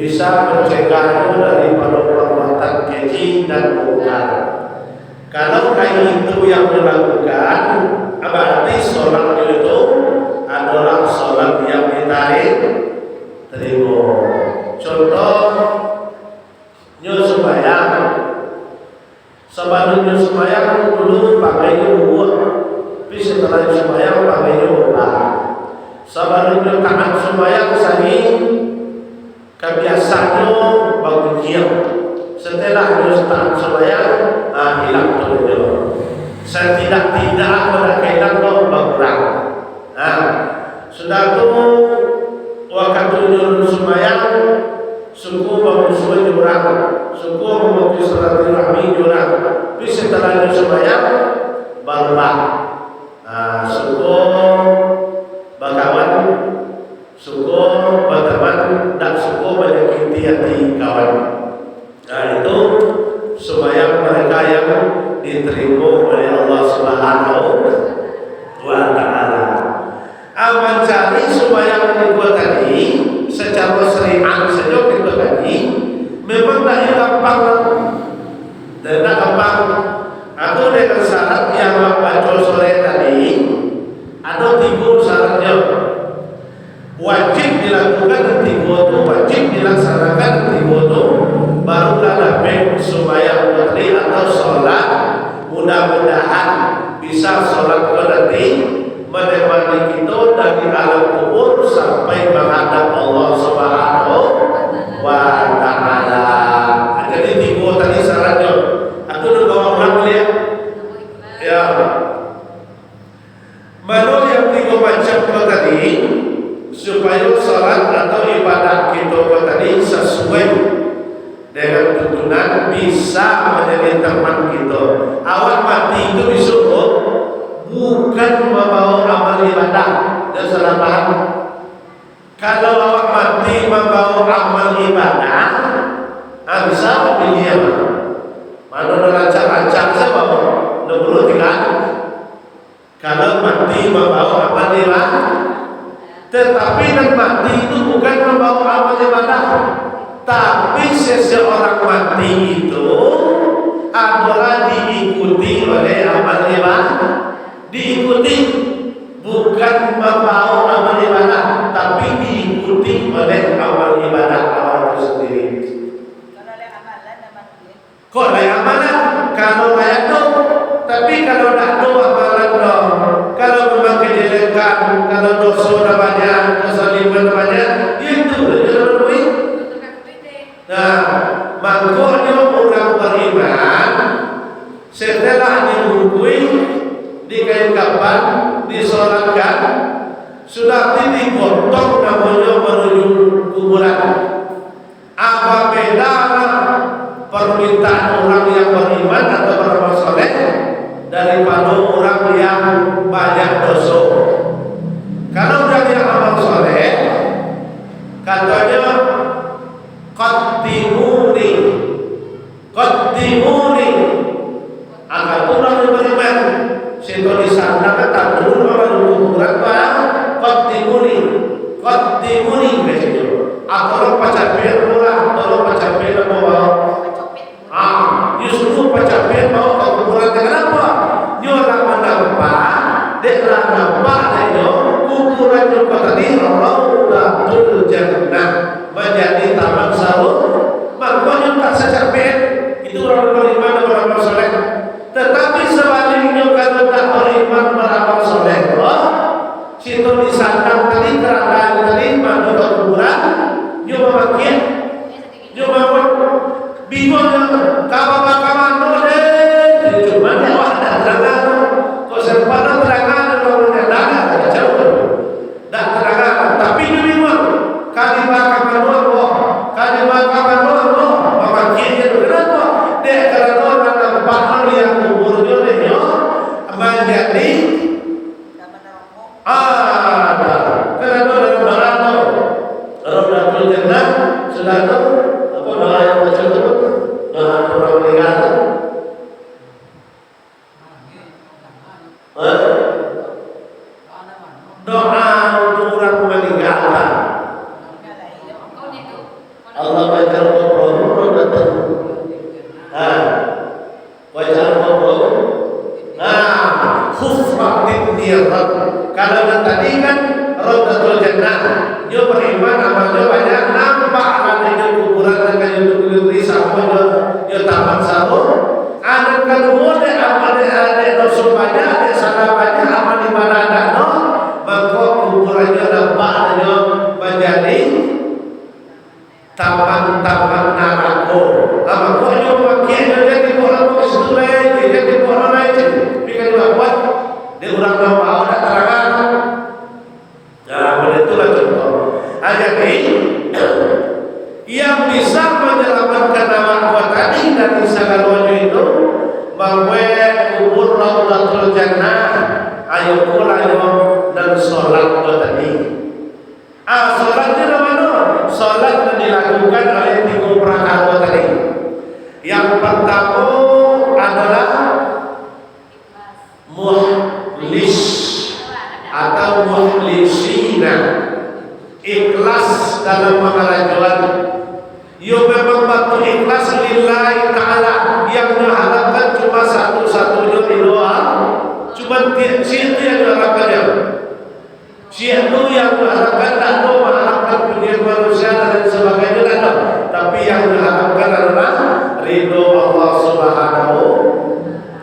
bisa mencegahmu dari perbuatan keji dan mungkar. Kalau kayak itu yang dilakukan, berarti sholatnya itu adalah sholat yang ditarik terima. Contoh, nyuruh sembahyang. Sebelum nyuruh sembahyang dulu pakainya buat, tapi setelah sembahyang pakainya bola. Sebelum nyuruh taat sembahyang sahih, kebiasaannya bagian. Setelah nyuruh taat sembahyang, hilang turunnya. Setidak-tidak pada hilang dong berkurang. Sudah tu waktu nyuruh sembahyang, suku memusuhi orang, suku memutus silaturahmi orang. Tapi setelah nyuruh sembahyang, barulah suku bakawan, suku berteman, dan suku menyakiti hati kawan. Itu sembahyang mereka yang diterima oleh Allah Subhanahu wa Ta'ala. Mencari sembahyang itu tadi secara syariat saja kita tadi memang tidak gampang, tidak gampang. Atau dengan syarat yang baca sore tadi, ada 3 syaratnya. Wajib dilakukan dan 3 itu wajib dilaksanakan 3 itu barulah dapat sembahyang tadi atau sholat. Mudah-mudahan bisa sholat nanti menemani kita dari alam kubur sampai menghadap Allah Subhanahu wa Ta'ala. Jadi 3 tadi syaratnya. Aku udah orang lihat. Ya. Mana yang 3 macam tadi supaya sholat atau ibadah kita tadi sesuai dengan tuntunan bisa menjadi teman kita. Awal mati itu disuruh bukan membawa amal ibadah. Dan salah paham. Kalau awak mati membawa amal ibadah, bisa pilih apa? Mana rancang-rancang saya bawa, dulu tinggal. Kalau mati membawa amal ibadah, tetapi dan mati itu bukan membawa amal ibadah. Tapi seseorang mati itu adalah diikuti oleh amal ibadah. Diikuti bukan membawa amal ibadah, tapi diikuti oleh amal ibadah awal itu sendiri. Kalau oleh amalan namanya. Kok oleh amalan? Kalau layak dong. Tapi kalau tak do amalan dong. Kalau memang kejelekan, kalau dosa namanya, kesaliman namanya, itu jalan duit. Nah, makanya orang beriman setelah dibungkui, dikain kapan, disolatkan, sudah digotong namanya menuju kuburan. Apa beda permintaan orang yang beriman atau beramal soleh daripada orang yang banyak dosa? Kalau orang yang amal soleh, katanya qaddimuni, qaddimuni. Agar orang yang beriman, situ di sana kata dulu orang kuburan pak, qaddimuni, qaddimuni begitu. Atau pacapir murah, atau pacapir bawa. Justru pacapir bawa ke kuburan. Kenapa? Dia orang menampak, dia orang nampak dia kuburan juga tadi Raudhatul Jannah menjadi taman sarung. Makanya tak secapir itu orang beriman dan beramal soleh. Tetapi sebaliknya kalau tak beriman beramal soleh, situ disandang tadi kerana tadi masuk ke kuburan, dia memakai, dia memakai bingungnya kawan-kawan deh, cuma dia ada terangan, kok sempatnya terangan kalau mendadak ada jauh, tak terangan, tapi dia bingung, kawan-kawan memakainya kenapa? Dia kerana orang nampak yang kuburnya dia menjadi kerana dalam neraka Raudhatul Jannah sudah tahu apa doa yang baca itu doa orang meninggal doa untuk orang meninggal Allah baca ngobrol datang. Wajah ngobrol. Hufratin nirat. Kalau tadi kan Raudatul Jannah, dia beriman amalnya banyak, nampak adanya kuburan dengan yang sama dia taman sahur. Ada kedua dia ada dosa banyak, ada salah banyak, amal ibadah ada no, maka kuburannya nampaknya menjadi taman-taman neraka. Apa kau yang makiannya jadi orang Islam lain, jadi orang lain, bikin buat dia orang mau ada terangan. Nah, itulah contoh. Jadi yang bisa menyelamatkan nama Allah tadi dari segala itu, membuat kubur Raudatul Jannah, ayo pulang dan sholat tadi. Sholatnya mana? Sholat yang dilakukan oleh 3 perkara tadi. Yang pertama adalah mukhlis atau mukhlisina, ikhlas dalam pengajuan. Yo memang batu ikhlas lillahi ta'ala, yang diharapkan cuma satu-satunya di doa, cuma siapa yang diharapkannya, siapa yang diharapkan, tak tahu mengharapkan punya manusia dan sebagainya, tak tahu. Tapi yang diharapkan adalah ridho Allah Subhanahu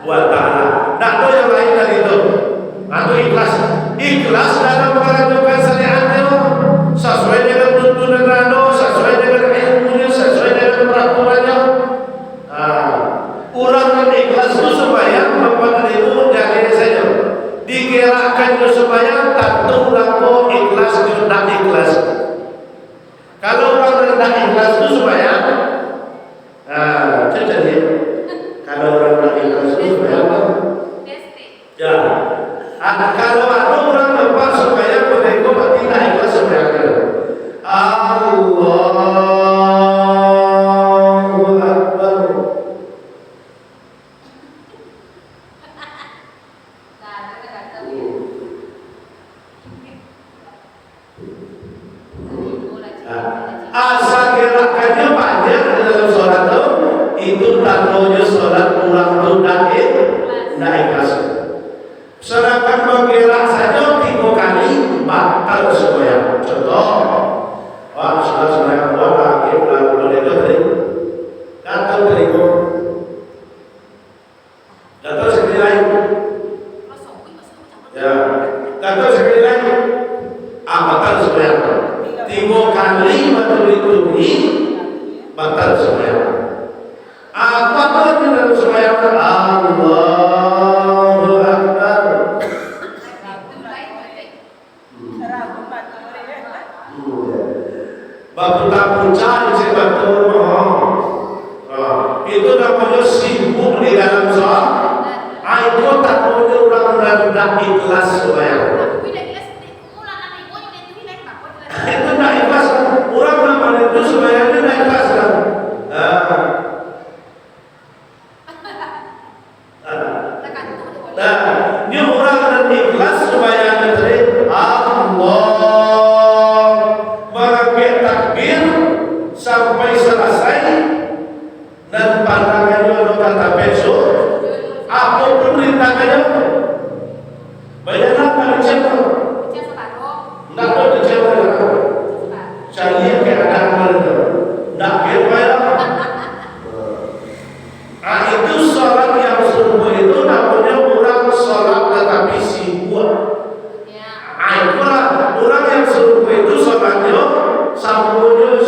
wa ta'ala. Tak tahu yang lain dari itu. Atau ikhlas dalam mengajukan syariatnya sesuai dengan tuntunan rano, sesuai dengan ilmunya, sesuai dengan peraturannya. Orang yang ikhlas itu supaya membuat itu dari saja digerakkan itu supaya tentu laku ikhlas tidak ikhlas. Kalau orang tidak ikhlas itu supaya jadi kalau orang tidak ikhlas itu supaya apa? Ya. Kalau ada orang nampak supaya mereka tidak ikhlas sebenarnya. Allahu Akbar. Asal gerakannya banyak dalam sholat itu tandanya sholat kurang tidak ikhlas. Sedangkan menggerak saja 3 kali batal sembahyang. Contoh, sudah sembahyang lagi boleh tadi, datang terigu, datang sekali lagi, ya, datang sekali lagi, batal sembahyang. 3 kali berturut-turut batal sembahyang. Apa itu dalam sembahyang? Allahu Akbar. Bapak tak percaya sebatul itu namanya sibuk di dalam sholat. Itu tak punya orang rendah ikhlas sembahyang. Itu tak ikhlas. Orang namanya itu sembahyangnya tak ikhlas kan? Ini orang yang ikhlas sembahyangnya tadi Allah merangkai takbir sampai selesai dan pandangannya kata besok apapun rintangannya banyak tak dicemur tak ada dicemur cari keadaan mereka tak kira itu sholat yang subuh itu namanya orang sholat tetapi sibuk. Itulah orang yang subuh itu sholatnya sambungnya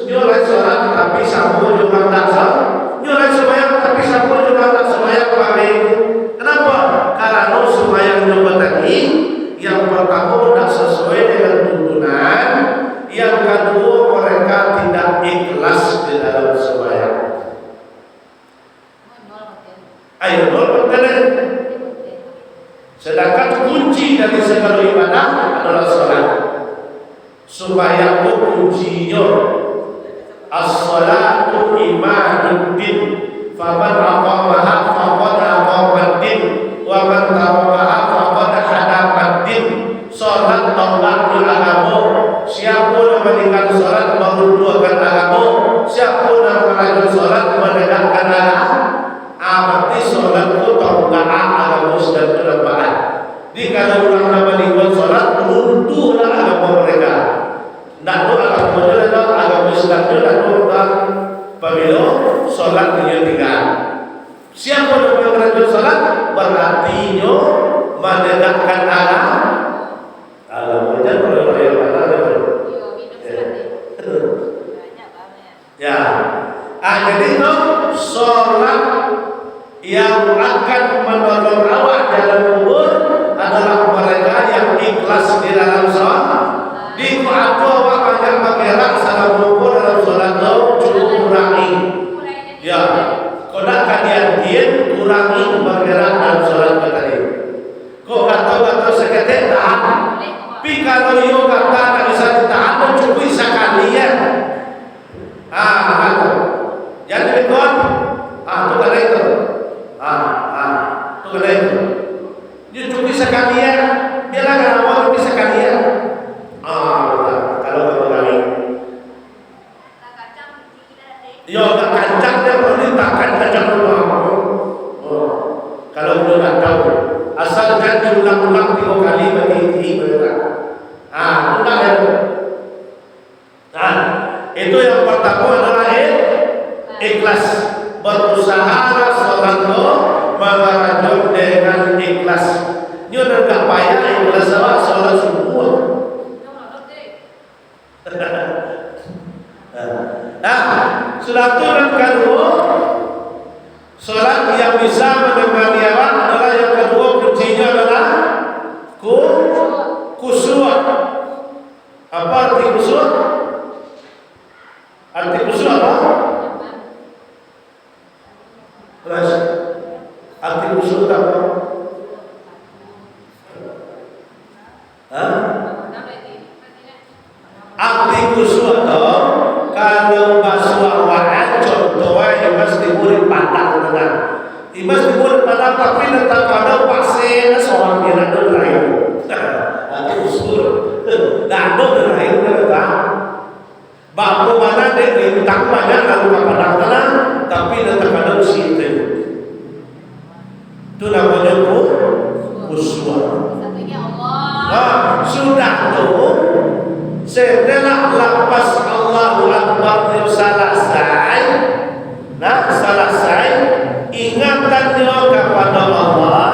nyolai sholat tapi sambung juga tak sholat, nyolai sembahyang tapi sambung juga tak sembahyang pakai itu. Kenapa? Karena sembahyang juga tadi yang pertama tidak sesuai dengan tuntunan, yang kedua mereka tidak ikhlas di dalam sembahyang. Ayo betul. Sedangkan kunci dari segala ibadah adalah salat. Supaya kuncinya as-salatu imaduddin, faman aqamaha faqad aqamaddin, wa man tarakaha faqad hadamaddin. Salat tolak agama. Siapa yang meninggal salat meruduhkan agama. adalah pemilu sholat yang tinggal. Siapa yang merajut sholat berarti nyo menegakkan alam. Alam macam orang yang mana ada. Ya. Jadi itu sholat yang akan menolong awak dalam kubur adalah mereka yang ikhlas di dalam sholat. Di aku awak banyak mengelak salah kubur dalam sholat itu cukup kurangi. Ya, kodak kalian dia kurangi mengelak dalam sholat tadi. Kau kata seketik tahan. Tapi kalau you kata tak bisa ditahan, cukup sekali ya. Jadi kon, tu kena itu. Tu kena itu. Dia cukup sekali ya. Dia lah kan awak cukup sekali ya. Kalau kamu kali. Yo tak kancang dia boleh takkan kancang rumah. Kalau belum tak tahu, asalkan diulang-ulang 3 kali bagi mereka. Entah itu. Itu yang pertama adalah ikhlas, berusaha sholat mengarahkan dengan ikhlas. Ini udah tak payah ikhlas sholat semua. Sudah turun kedua, sholat yang bisa menemani orang adalah yang kedua kuncinya adalah khusyuk. Apa arti khusyuk? Arti khusyuk apa? Terus arti khusyuk apa? Arti khusyuk itu kalau bahasa awak contohnya mesti boleh pandang tenang. Mesti boleh pandang tapi tetap ada pasien seorang yang ada lain. Itu khusyuk. Dan ada lain kan? Bapak mana dia lintang banyak lalu pandang tenang tapi tetap ada usia itu. Itu namanya khusyuk. Sudah tu setelah lapas Allahu Akbar selesai ingatannya kepada Allah.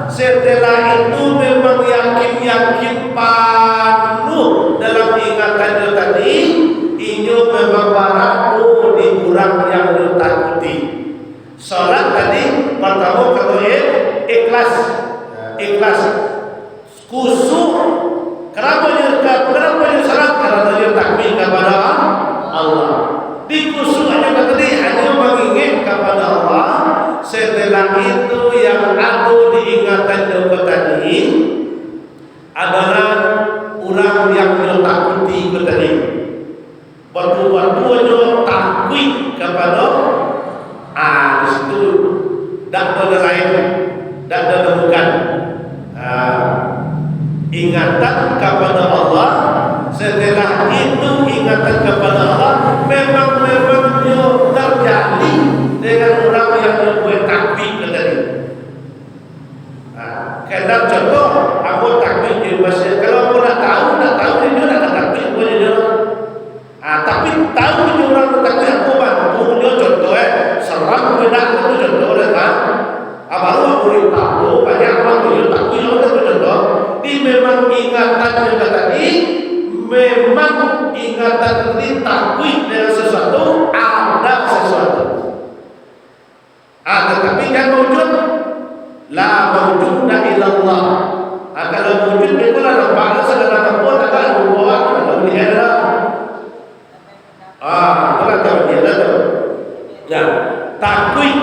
Setelah itu memang yakin penuh dalam ingatannya tadi. Inyo memang baraku di kurang yang ditakuti. Salat tadi pertama kalau ikhlas, khusyuk. Kenapa dia salat? Karena dia takbir kepada Allah. Di khusyuknya tadi hanya mengingat kepada Allah. Setelah itu yang ada diingatan juga tadi adalah orang yang dia takuti tadi. Batu-batunya takut kepada di situ tak ada lain, tak ada bukan ingatan kepada Allah. Setelah itu ingatan kepada Allah memang terjadi dengan orang yang berbuat takbir tadi. Karena contoh aku takbir di masjid, kalau aku nak tahu dia nak takbir boleh dia. Tapi tahu dia orang takbir aku bantu dia contoh serang beda itu contoh kan. Baru aku tahu banyak orang dia takbir itu contoh. Di memang ingatan juga tadi memang ingatan tadi takbir dengan sesuatu ada sesuatu. Tetapi kan wujud la mawjuda illallah. Kalau wujud itu lah nampak segala pun akan berbuat kalau dia ada. Kalau tahu dia ada. Ya, takbir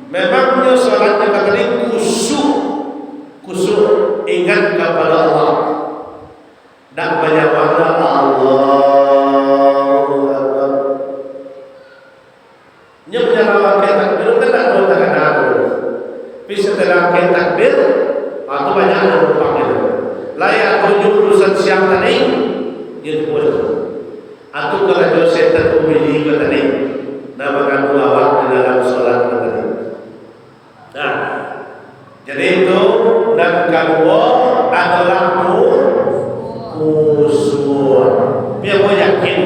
memangnya salatnya kata ini khusyuk ingat kepada Allah. Dan banyak makna Allahu Akbar. Nya menyalakan takbir kan tak tahu tak ada. Tapi setelah takbir atau banyak numpang itu. Layak tunjuk urusan siang tadi dia pun. Atau kalau setan umili ke tadi namakan awak di dalam solat tadi. Jadi itu dan kedua adalah khusyuk. Biar kau yakin,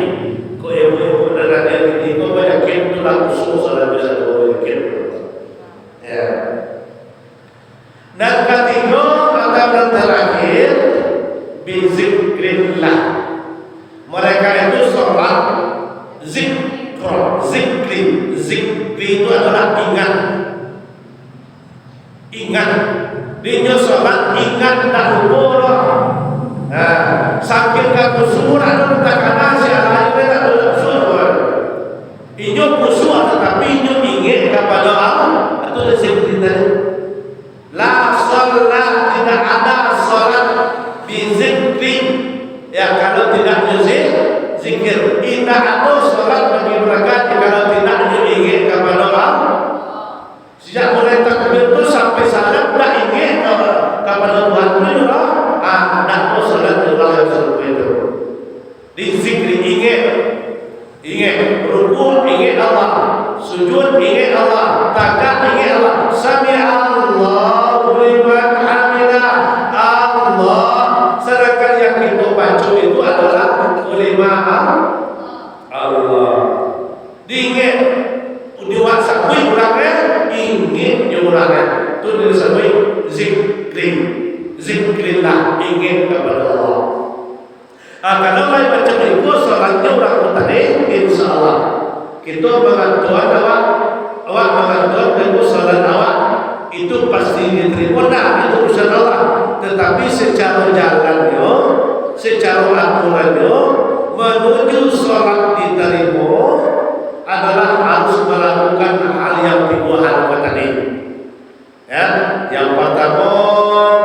kau ibu dan adik ini itulah khusus salat bisa berzikir. Ya. Dan ketiga atau terakhir bizikrillah. Mereka itu sholat zikri itu adalah ingat dia sholat ingat tak lupa. Sambil kamu surah itu tak kena siapa yang tak bersurah. Inyo kusuk tetapi inyo ingat kepada Allah itu zikri tadi. La sholat tidak ada sholat bizikri. Ya kalau tidak zikir, tidak ada sholat bagi mereka kalau tidak ingat kepada Allah. Sejak mulai takbir itu sampai salam tak ingat kepada Tuhan itu, tak ada sholat Allah yang serupa itu. Di zikri ingat, rukuk ingat Allah, sujud ingat Allah, takbir ingat Allah, sami Allahu liman hamidah Allah. Sedangkan yang kita baca itu adalah kalimah Allah. Diingat di WhatsApp orangnya ingat dia orangnya. Itu disebut zikrillah, ingat kepada Allah. Kalau lain macam itu salatnya orang itu tadi, insyaAllah kita mengatur awak mengatur dengan salat awak itu pasti diterima. Nah, itu urusan Allah. Tetapi secara jalannya, secara aturannya menuju salat diterima adalah harus melakukan hal yang tiga hal tadi. Ya, yang pertama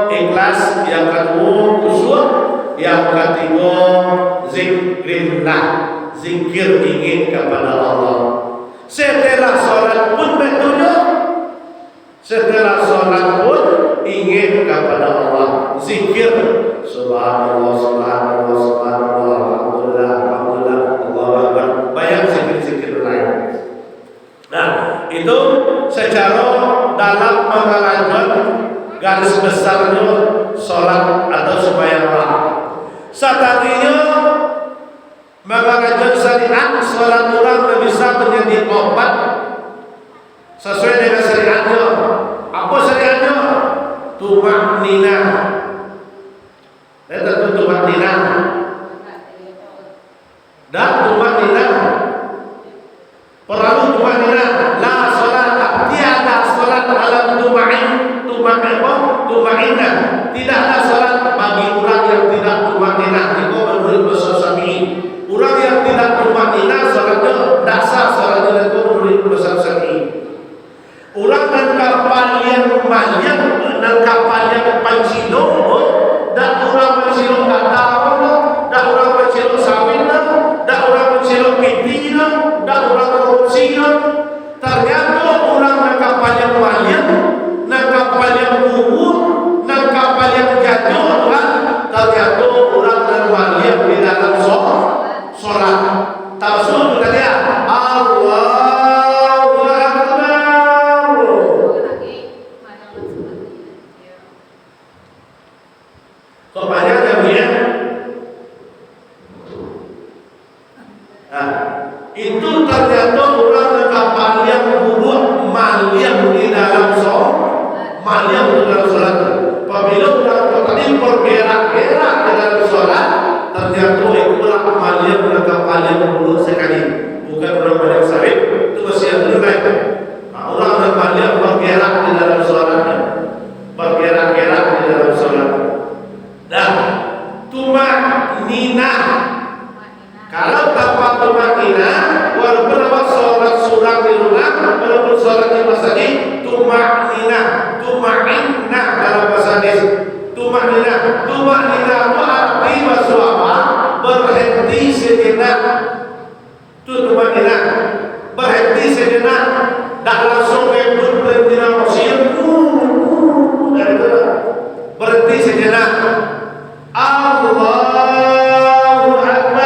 ikhlas, yang kedua khusyuk, yang ketiga zikrillah, zikir ingin kepada Allah. Setelah salat pun betul. Setelah salat pun ingin kepada Allah, zikir subhanallah, subhanallah, subhanallah, alhamdulillah, alhamdulillah, Allahu akbar. Banyak zikir-zikir lain. Nah, itu secara dalam pengajuan garis besarnya salat atau sembahyang. Satarinya mengajuan syariat salat orang bisa menjadi obat sesuai dengan syariatnya. Apa syariatnya? Tumakninah. Tentu tumakninah. Dan tumakninah. Perlu tumakninah. La salat, tiada salat alam tumakninah. Tidaklah salat bagi orang yang tidak tumakninah. Itu menurut Bahasa Syafi'i. Orang yang tidak tumakninah salatnya tak sah, salatnya itu menurut Bahasa Syafi'i. Orang dan kapal yang banyak dan kapal yang pancino dan orang pancino kata dan orang pancino sawit dan orang pancino pipi dan orang korupsi. Ternyata orang dan kapal yang banyak dan kapal yang kubur dan kapal yang jatuh ternyata orang dan banyak di dalam sholat. Tafsir tadi Allah itu ternyata orang kapal yang buruk maliam di dalam sholat. Apabila orang tadi bergerak-gerak di dalam sholat, ternyata itulah maliam dan kapal yang buruk sekali. Bukan orang yang sawit, itu masih yang lain. Orang dan maliam bergerak di dalam sholatnya, bergerak-gerak di dalam sholat. Dan tumakninah. Kalau tanpa tumakninah, walaupun awak sholat surang di rumah, walaupun sholat di masjid, tumakninah dalam bahasa hadis. Tumakninah itu arti bahasa apa? Berhenti sejenak. Itu tumakninah. Berhenti sejenak. Tak langsung berhenti dalam mesin. Berhenti sejenak. Allahu Akbar.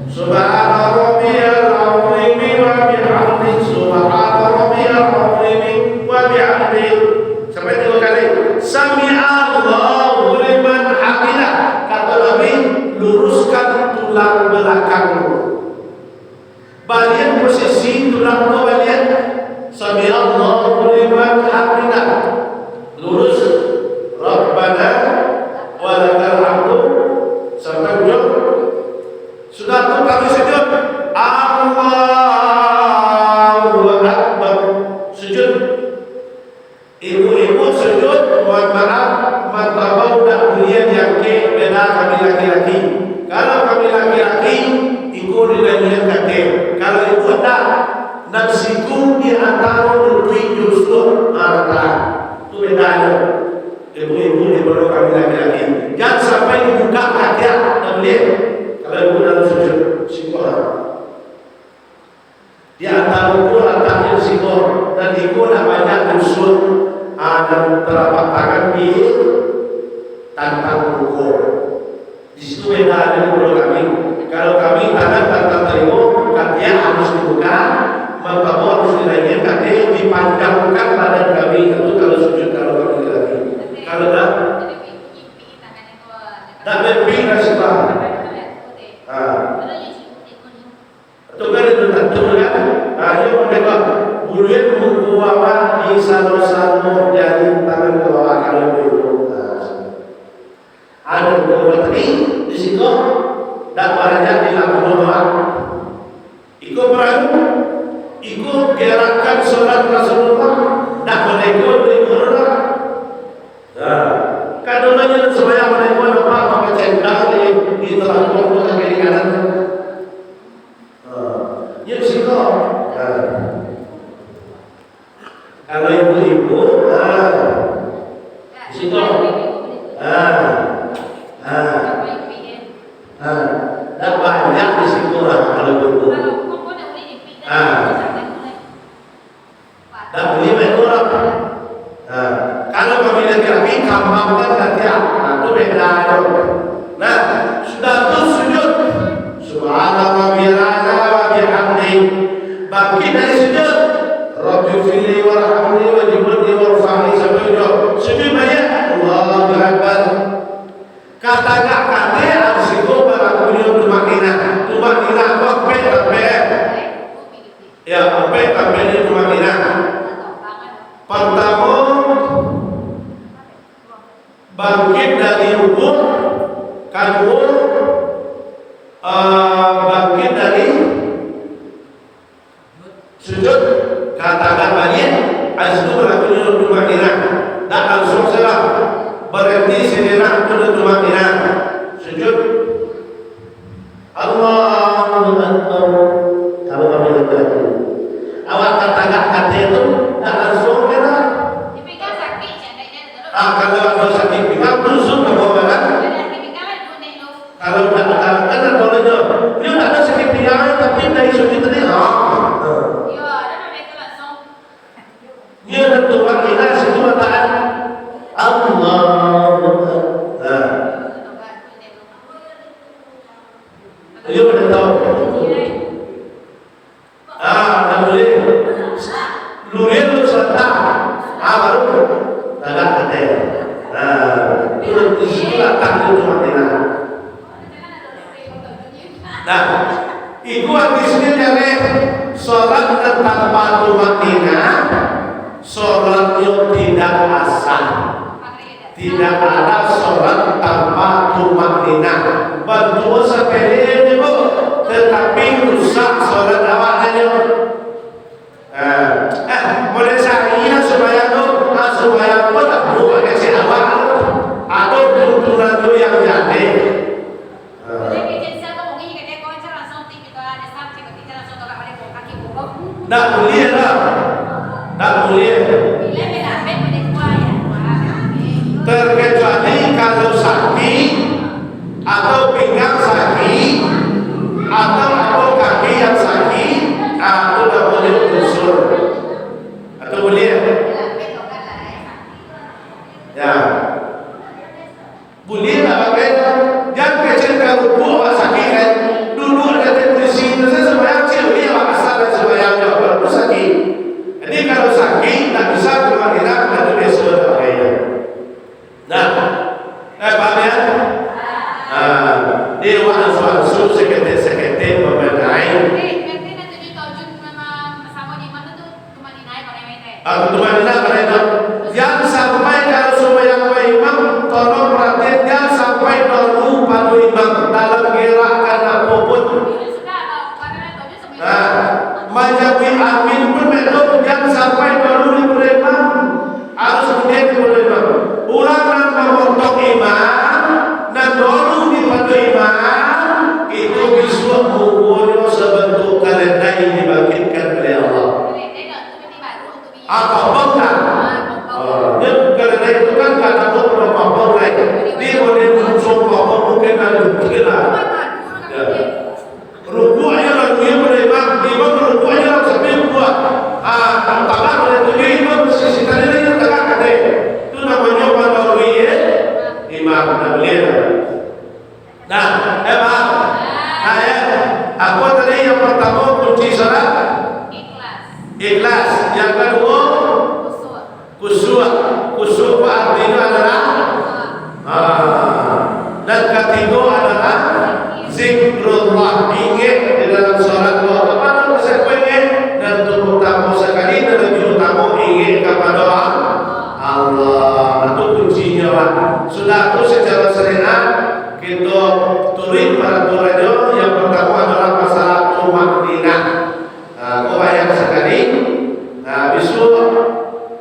Subhana rabbiyal azim wa bihamdihi. Subhana rabbiyal azim wa bihamdihi. Sampai 3 kali. Sami Allahu liman hamidah. Kata Nabi, luruskan tulang belakangmu. Balian posisi tulang tu balian Sami Allahu liman hamidah. Lurus Rabbana wa lakal hamdu sampai ujung. Sudah tu kami sujud Allahu Akbar. Sujud. Ibu-ibu sujud, mohon maaf, mata budak belian yang ke beda kami laki-laki. Kalau kami laki-laki, ikut dengan kaki. Kalau ibu tak, nafsiku di antara duri justru arah. Itu bedanya. Ibu-ibu di bawah kami laki-laki. Jangan sampai dibuka kaki dan belian. Kalau ibu dalam sujud, sikor. Di antara itu letaknya sikor dan ikut namanya usul. Dan telapak tangan di tantang ukur. Di situ beda dengan kalau kami. Kalau kami tangan tantang telingo, kakinya harus dibuka, mata harus dinaikkan, kaki dipanjangkan badan kami. Itu kalau sujud kalau kami lagi. Kalau tak, tak berpikir nasibah. Itu kan itu tentu kan. Ayo mereka bulan mengkuawa di sano-sano jari tangan ke bawah kalau dulu. Ada dua tadi di situ dan banyak di lampung doang. Ikut perahu, ikut gerakan sholat Rasulullah. Tak boleh ikut berikutnya. Kadang-kadang semuanya mereka nampak pakai cendal di lampung doang kiri kanan. Yang situ. Kalau ibu-ibu, situ, tak banyak di situ lah kalau ibu. Tak boleh berkurang. Kalau kami laki-laki kambangkan kaki, itu beda. Nah, sudah tu sujud. Subhanallah wa bihamdi. Bangkit dari sujud. Rabbi fili warhamni wajibni warfa'ni sampai ujung. Sujud banyak. Allahu Akbar. Katakan kata arsiku para beliau tumakina. Tumakina apa sampai. Ya, sampai ini tumakina. Pertama bangkit dari rukuk, kedua bangkit dari sujud. Katakan balik, asal melakukan tumakina, tak langsung salah. Berhenti sejenak untuk tumakina. Sujud. Allahu Akbar. Kalau kami lagi, awak katakan kata itu tak langsung kena. Dipikir sakit jadinya. Kalau ada sakit pinggang, langsung ke bawah kan? Kalau tak ada kan boleh jawab. Dia tak ada sakit pinggang, tapi dari sujud tadi. Dia tentukan kita semua taat Allah. Dia boleh tahu. Tak boleh. Lurir lu serta. Baru tak ada. Itu istilah takdir Tuhan. Nah, itu di sini dari sholat tanpa tumakina. Sholat yang tidak asal. Tidak ada sholat tanpa tumakina. Bantu sepele itu, tetapi rusak sholat awaknya. Boleh saya supaya tu, supaya apa tak buat kasih awak atau tuntunan tu yang jadi. Tak boleh lah. Tak boleh. Terkecuali kalau sakit atau pinggang sakit atau kaki yang sakit, itu tak boleh usul. Atau boleh? Ya. Boleh tak pakai? Jangan kecil kalau buat sakit kan. Duduk dekat polisi itu saya sembahyang kecil dia asal dan sembahyang kalau sakit. Jadi kalau sakit tak bisa kemana itu besok tak pakai. Nah, paham ya? Aku teman-teman karena itu yang sampai kalau sembahyang imam tolong perhatian jangan sampai dulu pada imam dalam gerakan apapun. Nah, menjadi amin pun itu jangan sampai dulu di imam harus kemudian di imam. Ulang dan memotong imam dan dulu di pada imam itu bisa mengukur sebentuk kalender yang dibangkitkan oleh Allah. Apa bukan? Dia kerana itu kan karena apa lain. Dia boleh muncul apa mungkin ada kira. Rukuknya lagu yang imam rukuknya sampai buat. Tangan oleh tujuh imam sisi tadi yang tengah kata. Itu namanya manuwi imam boleh. Nah, aku tadi yang pertama kunci salat ikhlas. Yang kedua khusyuk artinya adalah dan ketiga adalah zikrullah, ingat di dalam salat doa kepada konsekuensi dan terutama sekali dan lebih utama ingat kepada Allah. Itu kuncinya lah. Sudah itu secara syariat kita tulis peraturannya. Yang pertama adalah masalah tumakninah. Kau bayang sekali. Besok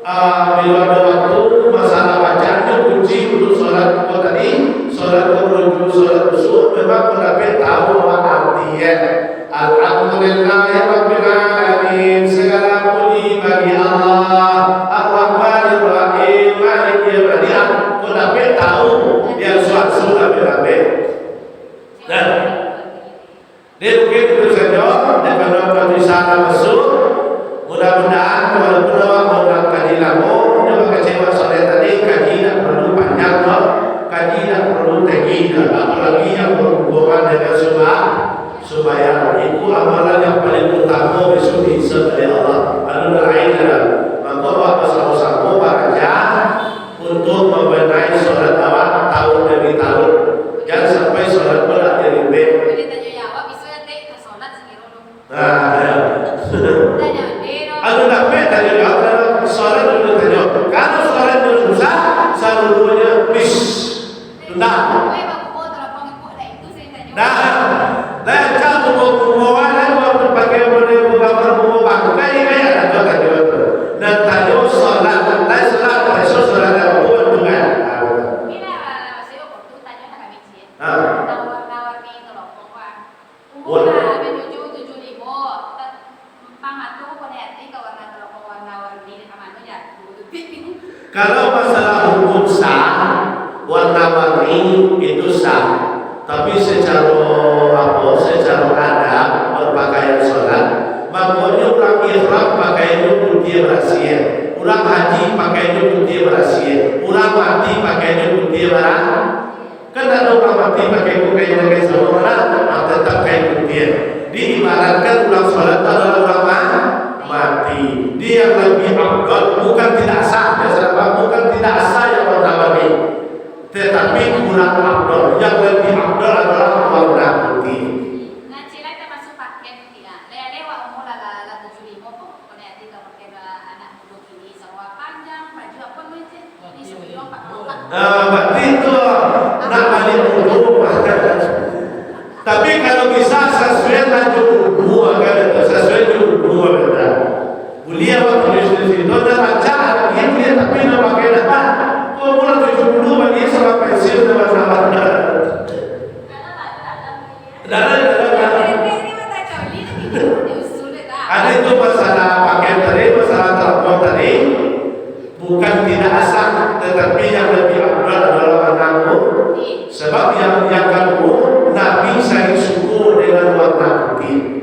bila ada waktu masalah bacaannya kunci untuk solat kau tadi, solat menuju solat besok memang pendapat tahu apa artinya. Alhamdulillahirabbil alamin, segala puji bagi Allah Ar-Rahmanir Rahim Maliki yaumiddin. Pendapat tahu yang sudah pendapat. Nah, dia mungkin itu saja. Dan kalau bisa masuk, mudah-mudahan walaupun orang kaji lama, dia kecewa soal tadi kaji tak perlu panjang, kaji tak perlu tinggi, apalagi yang berhubungan dengan sembahyang. Itu amalan yang paling utama besok diisi oleh Allah. Alhamdulillah. Maka apa sama-sama beraja untuk membenahi solat awal tahun demi tahun. Jangan sampai solat berat jadi baik. Aku dapat tanya jawab soalan dulu tanya. Kalau soalan dulu susah, selalunya bis. Nah, jangan bawa waktu pakai model gambar bangkai ada tanya. Dan tanya soalan, lain soalan proses soalan apa bukan? Kalau masalah hukum sah, warna-warni itu sah. Tapi secara adab berpakaian sholat, makanya orang ihram pakaiannya putih berasian, orang haji pakaiannya putih berasian, orang mati pakaiannya putih berang. Kan ada orang mati pakai pakaian sama orang, tetap kain putih. Diibaratkan orang sholat adalah orang mati. Dia yang lebih abdul, bukan tidak sah, bukan tidak sah yang warna-warni, tetapi kurang abdul. Yang lebih abdul adalah warna putih. Nah, cila kita masuk pakai tidak. Lewat umur la 75 kok. Kalau nanti kita pakai anak muda ini sarwa panjang, baju apa macam ini sebelum Pak. Berarti itu nak balik dulu. Tapi kalau bisa sesuai laju dua kan, sesuai dua betul. Kuliah waktu di situ ada baca dia tapi nak pakai apa? Kau mulai 70 bagi sama pensiun sama sama. Ada itu masalah pakaian tadi, masalah telepon tadi, bukan tidak asal, tetapi yang lebih abdul adalah anakmu. Sebab yang kamu Nabi saya syukur dengan warna putih.